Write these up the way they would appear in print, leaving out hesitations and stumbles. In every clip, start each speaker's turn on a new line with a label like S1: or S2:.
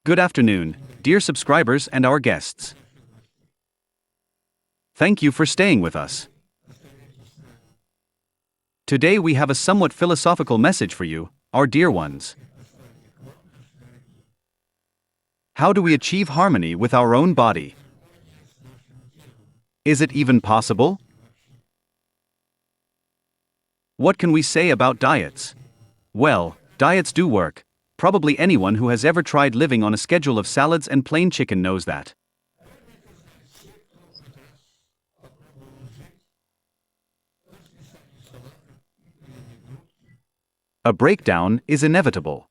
S1: Good afternoon, dear subscribers and our guests. Thank you for staying with us. Today we have a somewhat philosophical message for you, our dear ones. How do we achieve harmony with our own body? Is it even possible? What can we say about diets? Well, diets do work. Probably anyone who has ever tried living on a schedule of salads and plain chicken knows that. A breakdown is inevitable.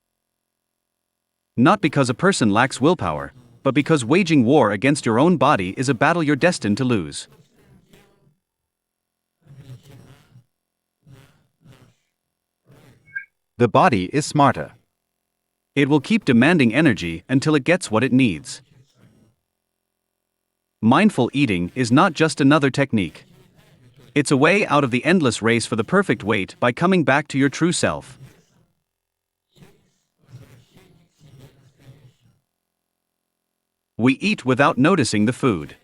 S1: Not because a person lacks willpower, but because waging war against your own body is a battle you're destined to lose. The body is smarter. It will keep demanding energy until it gets what it needs. Mindful eating is not just another technique. It's a way out of the endless race for the perfect weight by coming back to your true self. We eat without noticing the food.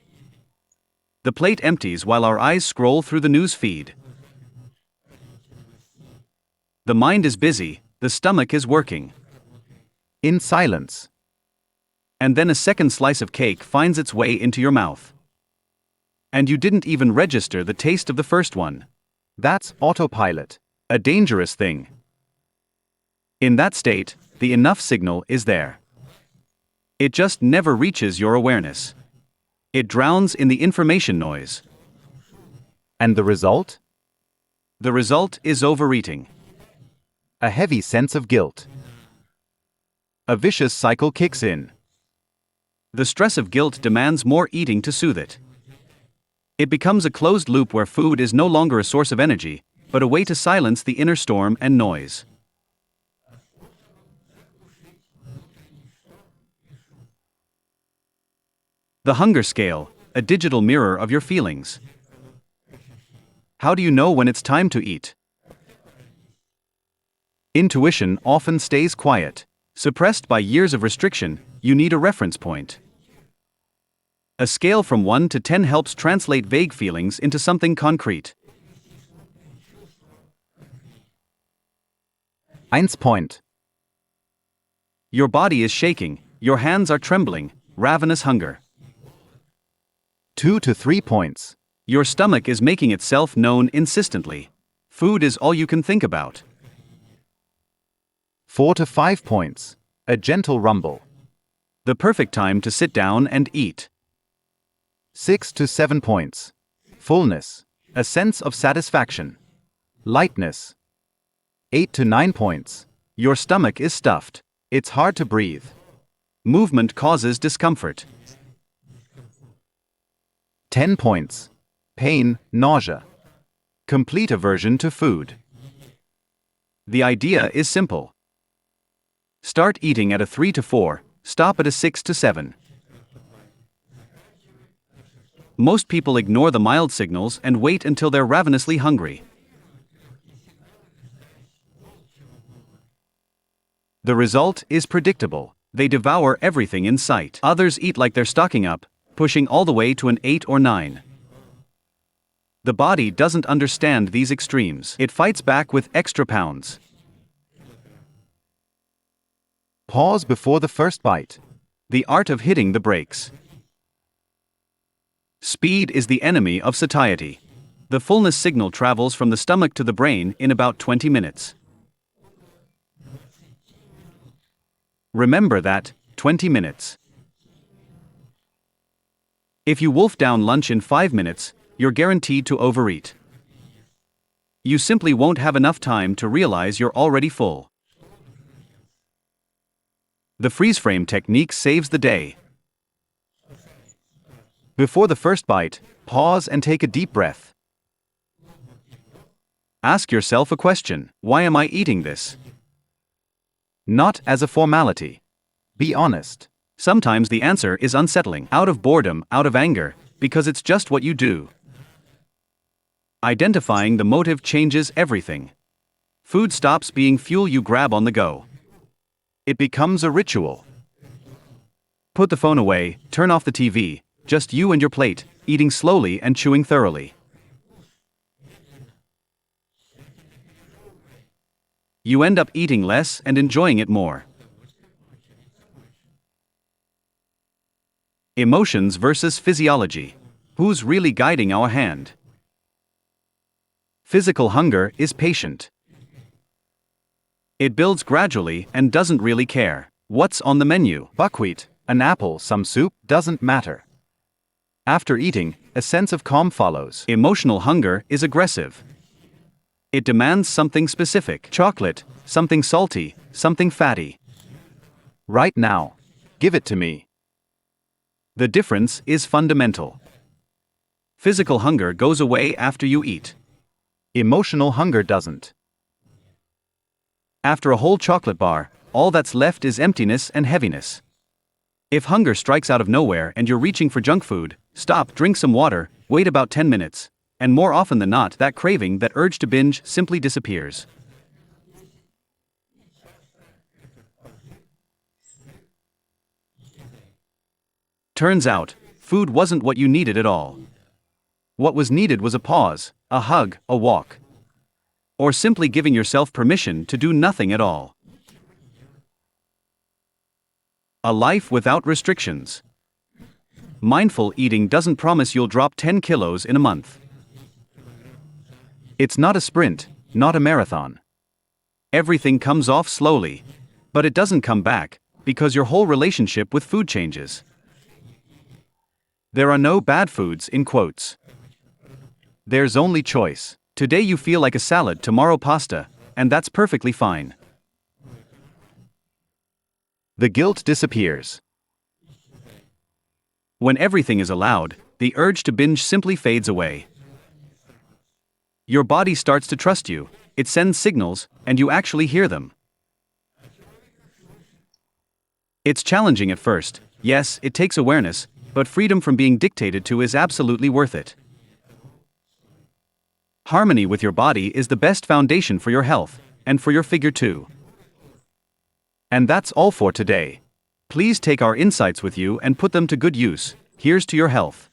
S1: The plate empties while our eyes scroll through the news feed. The mind is busy, the stomach is working. In silence. And then a second slice of cake finds its way into your mouth. And you didn't even register the taste of the first one. That's autopilot, a dangerous thing. In that state, the enough signal is there. It just never reaches your awareness. It drowns in the information noise. And the result? The result is overeating. A heavy sense of guilt. A vicious cycle kicks in. The stress of guilt demands more eating to soothe it. It becomes a closed loop where food is no longer a source of energy, but a way to silence the inner storm and noise. The hunger scale, a digital mirror of your feelings. How do you know when it's time to eat? Intuition often stays quiet. Suppressed by years of restriction, you need a reference point. A scale from 1 to 10 helps translate vague feelings into something concrete. 1 point. Your body is shaking, your hands are trembling, ravenous hunger. 2 to 3 points. Your stomach is making itself known insistently. Food is all you can think about. 4 to 5 points. A gentle rumble. The perfect time to sit down and eat. 6 to 7 points. Fullness. A sense of satisfaction. Lightness. 8 to 9 points. Your stomach is stuffed. It's hard to breathe. Movement causes discomfort. 10 points. Pain, nausea. Complete aversion to food. The idea is simple. Start eating at a 3 to 4, stop at a 6 to 7. Most people ignore the mild signals and wait until they're ravenously hungry. The result is predictable. They devour everything in sight. Others eat like they're stocking up, pushing all the way to an 8 or 9. The body doesn't understand these extremes. It fights back with extra pounds. Pause before the first bite. The art of hitting the brakes. Speed is the enemy of satiety. The fullness signal travels from the stomach to the brain in about 20 minutes. Remember that, 20 minutes. If you wolf down lunch in 5 minutes, you're guaranteed to overeat. You simply won't have enough time to realize you're already full. The freeze frame technique saves the day. Before the first bite, pause and take a deep breath. Ask yourself a question: why am I eating this? Not as a formality. Be honest. Sometimes the answer is unsettling, out of boredom, out of anger, because it's just what you do. Identifying the motive changes everything. Food stops being fuel you grab on the go. It becomes a ritual. Put the phone away, turn off the TV, just you and your plate, eating slowly and chewing thoroughly. You end up eating less and enjoying it more. Emotions versus physiology. Who's really guiding our hand? Physical hunger is patient. It builds gradually and doesn't really care what's on the menu. Buckwheat, an apple, some soup, doesn't matter. After eating, a sense of calm follows. Emotional hunger is aggressive. It demands something specific. Chocolate, something salty, something fatty. Right now. Give it to me. The difference is fundamental. Physical hunger goes away after you eat. Emotional hunger doesn't. After a whole chocolate bar, all that's left is emptiness and heaviness. If hunger strikes out of nowhere and you're reaching for junk food, stop, drink some water, wait about 10 minutes, and more often than not, that craving, that urge to binge, simply disappears. Turns out, food wasn't what you needed at all. What was needed was a pause, a hug, a walk. Or simply giving yourself permission to do nothing at all. A life without restrictions. Mindful eating doesn't promise you'll drop 10 kilos in a month. It's not a sprint, not a marathon. Everything comes off slowly, but it doesn't come back, because your whole relationship with food changes. There are no bad foods, in quotes. There's only choice. Today you feel like a salad, tomorrow pasta, and that's perfectly fine. The guilt disappears. When everything is allowed, the urge to binge simply fades away. Your body starts to trust you, it sends signals, and you actually hear them. It's challenging at first, yes, it takes awareness, but freedom from being dictated to is absolutely worth it. Harmony with your body is the best foundation for your health, and for your figure too. And that's all for today. Please take our insights with you and put them to good use. Here's to your health.